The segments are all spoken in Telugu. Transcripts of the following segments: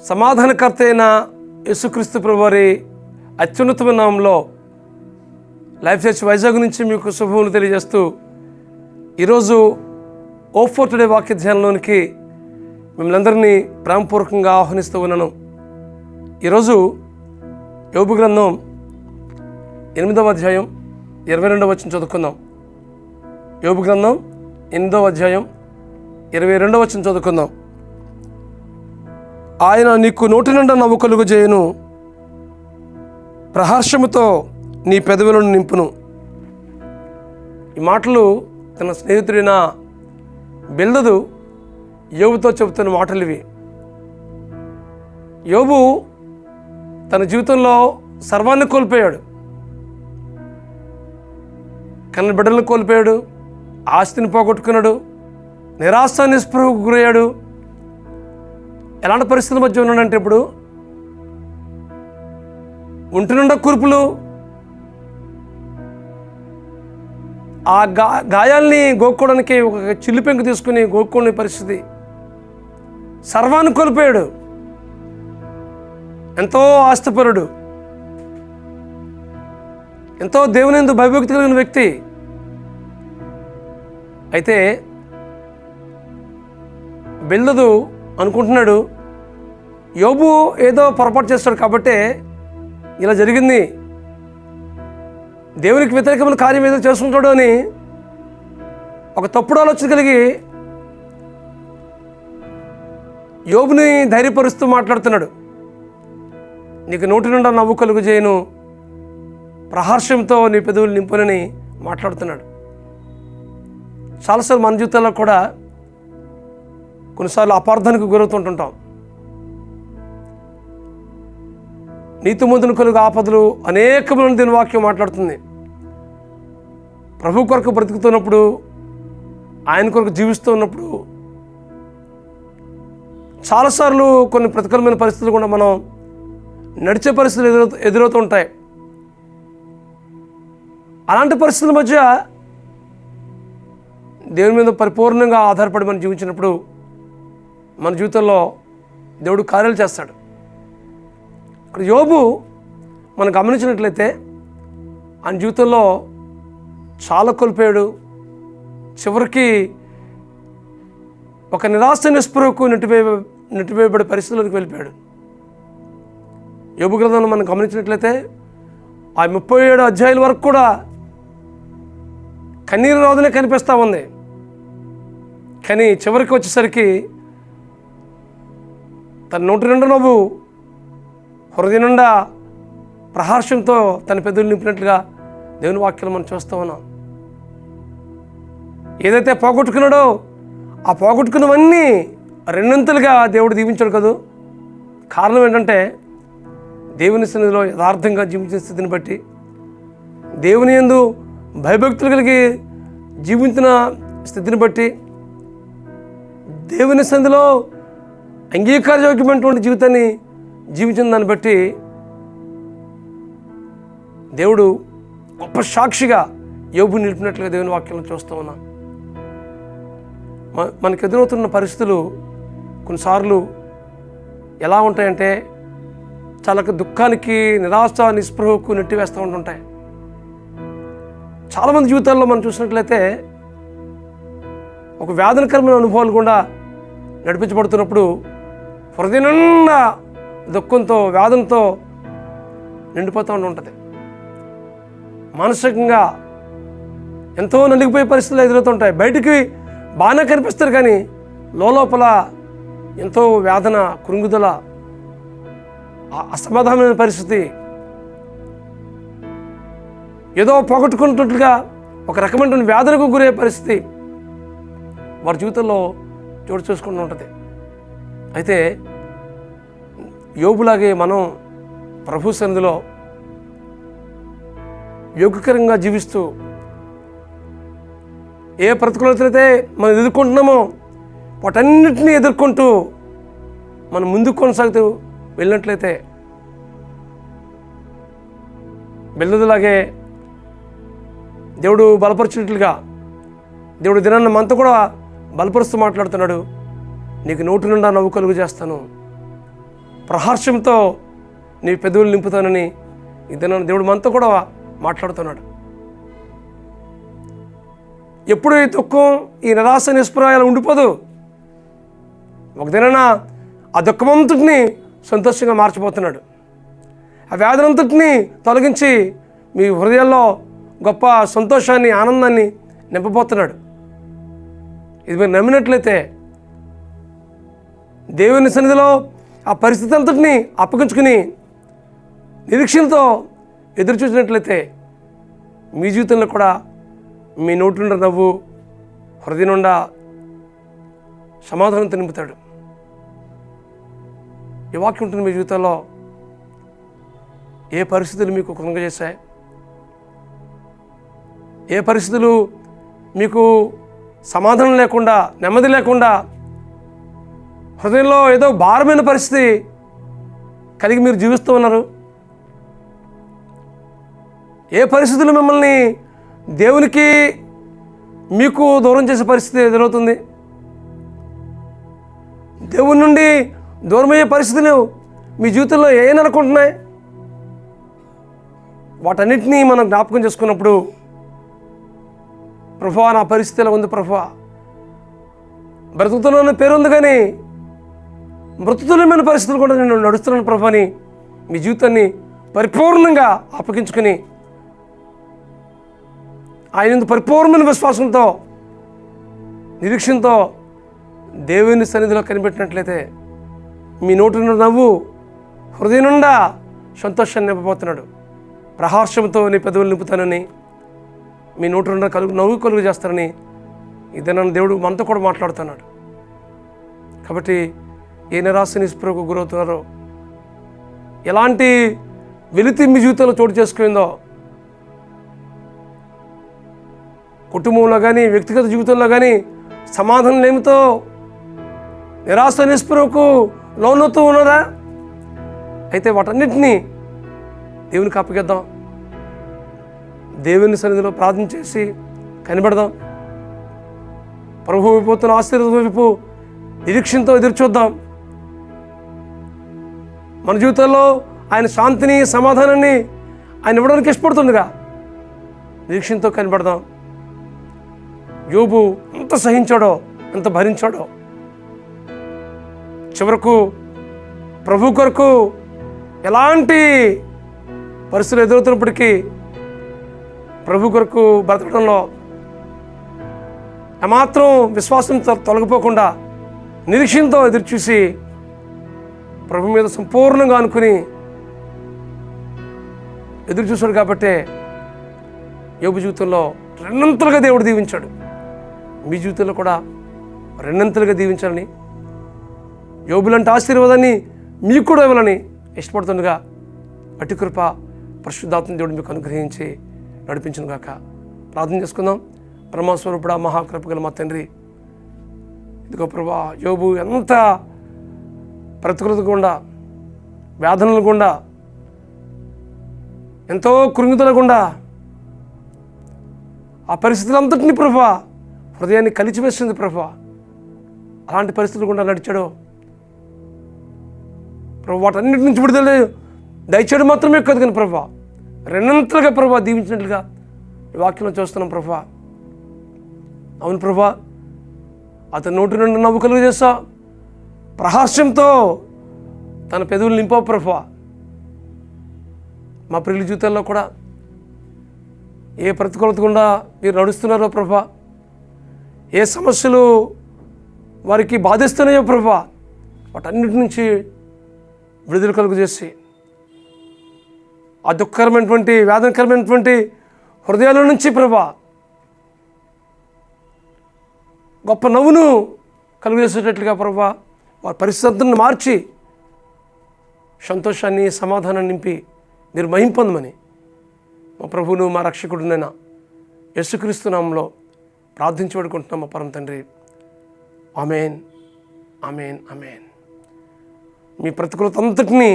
సమాధానకర్త అయిన యేసుక్రీస్తు ప్రభువారి అత్యున్నతమైన నామంలో లైఫ్ చర్చ్ వైజాగ్ నుంచి మీకు శుభములు తెలియజేస్తూ ఈరోజు ఓ4 టుడే వాక్య ధ్యానంలోనికి మిమ్మల్ని అందరినీ ప్రేమపూర్వకంగా ఆహ్వానిస్తూ ఉన్నాను. ఈరోజు యోబు గ్రంథం 8వ అధ్యాయం 22వ వచనం చదువుకుందాం. యోబు గ్రంథం 8వ అధ్యాయం 22వ వచనం చదువుకుందాం. ఆయన నీకు నోటి నిండా నవ్వు కలుగజేయును, ప్రహర్షముతో నీ పెదవులను నింపును. ఈ మాటలు తన స్నేహితుడైన బిల్దదు యోబుతో చెబుతున్న మాటలు ఇవి. యోబు తన జీవితంలో సర్వాన్ని కోల్పోయాడు. కన్న బిడ్డలను కోల్పోయాడు, ఆస్తిని పోగొట్టుకున్నాడు, నిరాశ నిస్పృహకు గురయ్యాడు. ఎలాంటి పరిస్థితుల మధ్య ఉన్నాడంటే ఇప్పుడు ఒంటి నిండా కురుపులు, ఆ గాయాల్ని గోక్కోవడానికి ఒక చిల్లు పెంకు తీసుకుని గోక్కునే పరిస్థితి. సర్వాన్ని కోల్పోయాడు. ఎంతో ఆస్తిపరుడు, ఎంతో దేవుని యందు భయభక్తి కలిగిన వ్యక్తి. అయితే బిల్దదు అనుకుంటున్నాడు, యోబు ఏదో పొరపాటు చేస్తాడు కాబట్టే ఇలా జరిగింది, దేవునికి వ్యతిరేకమైన కార్యం ఏదో చేసుకుంటాడు అని ఒక తప్పుడు ఆలోచన కలిగి యోబుని ధైర్యపరుస్తూ మాట్లాడుతున్నాడు. నీకు నోటి నిండా నవ్వు కలుగజేయును, ప్రహర్షంతో నీ పెదవులు నింపునని మాట్లాడుతున్నాడు. చాలాసార్లు మన జీవితాల్లో కూడా కొన్నిసార్లు అపార్థానికి గురవుతుంటుంటాం. నీతిమంతుని కలుగు ఆపదలు అనేకమైన దీని వాక్యం మాట్లాడుతుంది. ప్రభు కొరకు బ్రతుకుతున్నప్పుడు, ఆయన కొరకు జీవిస్తూ ఉన్నప్పుడు చాలాసార్లు కొన్ని ప్రతికూలమైన పరిస్థితులు కూడా మనం నడిచే పరిస్థితులు ఎదురవుతూ ఉంటాయి. అలాంటి పరిస్థితుల మధ్య దేవుని మీద పరిపూర్ణంగా ఆధారపడి మనం జీవించినప్పుడు మన జీవితంలో దేవుడు కార్యాలు చేస్తాడు. ఇక్కడ యోబు మనం గమనించినట్లయితే ఆయన జీవితంలో చాలా కోల్పోయాడు. చివరికి ఒక నిరాశ నిస్పృహకు నెట్టివేయబడే పరిస్థితుల్లోకి వెళ్ళిపోయాడు. యోబు గ్రంథంలో మనం గమనించినట్లయితే ఆ 37 అధ్యాయుల వరకు కూడా కన్నీరు రోదనే కనిపిస్తూ ఉంది. కానీ చివరికి వచ్చేసరికి తన నోటి నిండా నవ్వు, హృదయం నిండా ప్రహర్షంతో తన పెదవులు నింపినట్లుగా దేవుని వాక్యాలు మనం చూస్తూ ఉన్నాం. ఏదైతే పోగొట్టుకున్నాడో ఆ పోగొట్టుకున్నవన్నీ రెండంతలుగా దేవుడు దీవించాడు కదా. కారణం ఏంటంటే దేవుని సన్నిధిలో యథార్థంగా జీవించిన స్థితిని బట్టి, దేవుని యందు భయభక్తులు కలిగి జీవించిన స్థితిని బట్టి, దేవుని సన్నిధిలో అంగీకారయోగ్యమైనటువంటి జీవితాన్ని జీవించిన దాన్ని బట్టి దేవుడు గొప్ప సాక్షిగా యోబుని నిలిపినట్లుగా దేవుని వాక్యాలను చూస్తూ ఉన్నాం. మనకు ఎదురవుతున్న పరిస్థితులు కొన్నిసార్లు ఎలా ఉంటాయంటే చాలా దుఃఖానికి, నిరాశ నిస్పృహకు నెట్టివేస్తూ ఉంటుంటాయి. చాలామంది జీవితాల్లో మనం చూసినట్లయితే ఒక వేదనకరమైన అనుభవాలు కూడా నడిపించబడుతున్నప్పుడు హృదయం నిండా దుఃఖంతో, వేదనతో నిండిపోతూ ఉంటుంది. మానసికంగా ఎంతో నలిగిపోయే పరిస్థితులు ఎదురవుతుంటాయి. బయటికి బాగానే కనిపిస్తారు కానీ లోపల ఎంతో వేదన, కృంగుదల, అసమాధానమైన పరిస్థితి, ఏదో పోగొట్టుకున్నట్లుగా ఒక రకమైన వేదనకు గురయ్యే పరిస్థితి వారి జీవితంలో చోటు చేసుకుంటూ ఉంటుంది. అయితే యోబులాగే మనం ప్రభు సన్నిధిలో యోగ్యకరంగా జీవిస్తూ ఏ ప్రతికూలతలైతే మనం ఎదుర్కొంటున్నామో వాటన్నిటినీ ఎదుర్కొంటూ మనం ముందుకు కొనసాగుతూ వెళ్ళినట్లయితే బిల్దదులాగే దేవుడు బలపరిచినట్లుగా దేవుడు దినాన్ని మనతో కూడా బలపరుస్తూ మాట్లాడుతున్నాడు. నీకు నోటి నిండా నవ్వు కలుగు చేస్తాను, ప్రహర్షంతో నీ పెదవులు నింపుతానని ఇద్దరు దేవుడు మనతో కూడా మాట్లాడుతున్నాడు. ఎప్పుడు ఈ దుఃఖం, ఈ నిరాశ, నిస్పృహాలు ఉండిపోదు. ఒక దినాన ఆ దుఃఖమంతటిని సంతోషంగా మార్చిపోతున్నాడు. ఆ వ్యాధులంతటిని తొలగించి మీ హృదయాల్లో గొప్ప సంతోషాన్ని, ఆనందాన్ని నింపబోతున్నాడు. ఇది మీరు నమ్మినట్లయితే, దేవుని సన్నిధిలో ఆ పరిస్థితి అంతటిని అప్పగించుకుని నిరీక్షణతో ఎదురు చూసినట్లయితే మీ జీవితంలో కూడా మీ నోటి నుండి నవ్వు, హృదయం నుండా సమాధానంతో నింపుతాడు. ఈ వాక్యం ఉంటుంది మీ జీవితంలో. ఏ పరిస్థితులు మీకు కృంగజేశాయి, ఏ పరిస్థితులు మీకు సమాధానం లేకుండా, నెమ్మది లేకుండా, హృదయంలో ఏదో భారమైన పరిస్థితి కలిగి మీరు జీవిస్తూ ఉన్నారు, ఏ పరిస్థితులు మిమ్మల్ని దేవునికి మీకు దూరం చేసే పరిస్థితి ఎదురవుతుంది, దేవుని నుండి దూరమయ్యే పరిస్థితులు మీ జీవితంలో ఏం అనుకుంటున్నాయి, వాటన్నిటినీ మనం జ్ఞాపకం చేసుకున్నప్పుడు, ప్రభువా నా పరిస్థితి ఎలా ఉంది ప్రభువా, బ్రతుకుతున్న పేరు ఉంది కానీ మృతులమైన పరిస్థితులు కూడా నేను నడుస్తున్నాను ప్రభు అని మీ జీవితాన్ని పరిపూర్ణంగా అప్పగించుకొని ఆయన పరిపూర్ణమైన విశ్వాసంతో, నిరీక్షణతో దేవుని సన్నిధిలో కనిపెట్టినట్లయితే మీ నోటి నుండి నవ్వు, హృదయం నుండా సంతోషాన్ని నింపబోతున్నాడు. ప్రహర్షంతో నీ పెదవులు నింపుతానని, మీ నోటి నుండి నవ్వు కలుగు చేస్తానని ఇదే నన్ను దేవుడు మనతో కూడా మాట్లాడుతున్నాడు. కాబట్టి ఏ నిరాశ, నిస్పృహకు గురవుతున్నారో, ఎలాంటి వెలితి మీ జీవితంలో చోటు చేసుకుందో, కుటుంబంలో కానీ వ్యక్తిగత జీవితంలో కానీ సమాధానం లేమితో నిరాశ, నిస్పృహకు లోనవుతూ ఉన్నదా? అయితే వాటన్నిటినీ దేవునికి అప్పగిద్దాం. దేవుని సన్నిధిలో ప్రార్థన చేసి కనిపెడదాం. ప్రభువు వైపుతున్న ఆశీర్వాదం వైపు నిరీక్షణతో ఎదురుచూద్దాం. మన జీవితంలో ఆయన శాంతిని, సమాధానాన్ని ఆయన ఇవ్వడానికి ఇష్టపడుతుందిగా నిరీక్షణతో కనిపెడదాం. యోబు ఎంత సహించాడో, ఎంత భరించాడో, చివరకు ప్రభు కొరకు ఎలాంటి పరిస్థితులు ఎదురవుతున్నప్పటికీ ప్రభు కొరకు బ్రతకడంలో ఏమాత్రం విశ్వాసం తొలగిపోకుండా నిరీక్షణతో ఎదురుచూసి ప్రభు మీద సంపూర్ణంగా అనుకుని ఎదురు చూశాడు. కాబట్టే యోబు జీవితంలో రెండంతలుగా దేవుడు దీవించాడు. మీ జీవితంలో కూడా రెండంతలుగా దీవించాలని, యోబులంటే ఆశీర్వాదాన్ని మీకు కూడా ఇవ్వాలని ఇష్టపడుతుండగా అట్టి కృప పరిశుద్ధాత్మ దేవుడు మీకు అనుగ్రహించి నడిపించును గాక. ప్రార్థన చేసుకుందాం. పరమస్వరూపుడా, మహాకృప గల మా తండ్రి, ఇదిగో ప్రభా, యోబు ఎంత ప్రతికూలత గుండా, వేదనల గుండా, ఎంతో కృంగిదల గుండా, ఆ పరిస్థితులంతటినీ ప్రభా హృదయాన్ని కలిచివేస్తుంది ప్రభా. అలాంటి పరిస్థితులు గుండా నడిచాడు ప్రభు. వాటన్నిటి నుంచి విడుదల దయచేయడం మాత్రమే కాదు కానీ ప్రభా, రెండంతలుగా ప్రభా దీవించినట్లుగా ఈ వాక్యంలో చూస్తున్నాం ప్రభా. అవును ప్రభా, అతని నోటి నుండి నవ్వు కలుగు చేస్తా, ప్రహాస్యంతో తన పెదవులు నింపావు ప్రభా. మా ప్రియుల జీవితాల్లో కూడా ఏ ప్రతికూలత గుండా మీరు నడుస్తున్నారో ప్రభా, ఏ సమస్యలు వారికి బాధిస్తున్నాయో ప్రభా, వాటన్నిటి నుంచి విడుదల కలుగు చేసి ఆ దుఃఖకరమైనటువంటి, వేదనకరమైనటువంటి హృదయాల నుంచి ప్రభా గొప్ప నవ్వును కలుగు చేసేటట్లుగా ప్రభా వారి పరిస్థితులను మార్చి సంతోషాన్ని, సమాధానాన్ని నింపి మీరు మహిమ పొందమని మా ప్రభువును, మా రక్షకుడునైనా యేసుక్రీస్తు నామములో ప్రార్థించి వేడుకుంటున్నాం మా పరమ తండ్రి. ఆమేన్, ఆమేన్, ఆమేన్. మీ ప్రతికూలత అంతటినీ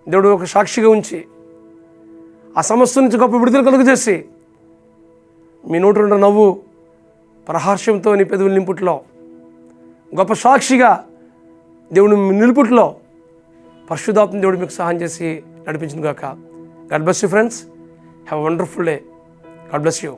దేవుడు ఒక సాక్షిగా ఉంచి ఆ సమస్య నుంచి గొప్ప విడుదల కలుగు చేసి మీ నోటి నుండి నవ్వు, ప్రహర్షంతో నీ పెదవులు నింపుట్లో గొప్ప సాక్షిగా దేవుని నిలుపుట్లో పరిశుద్ధాత్మ దేవుడు మీకు సహాయం చేసి నడిపించును గాక. God bless you friends. Have a wonderful day. God bless you.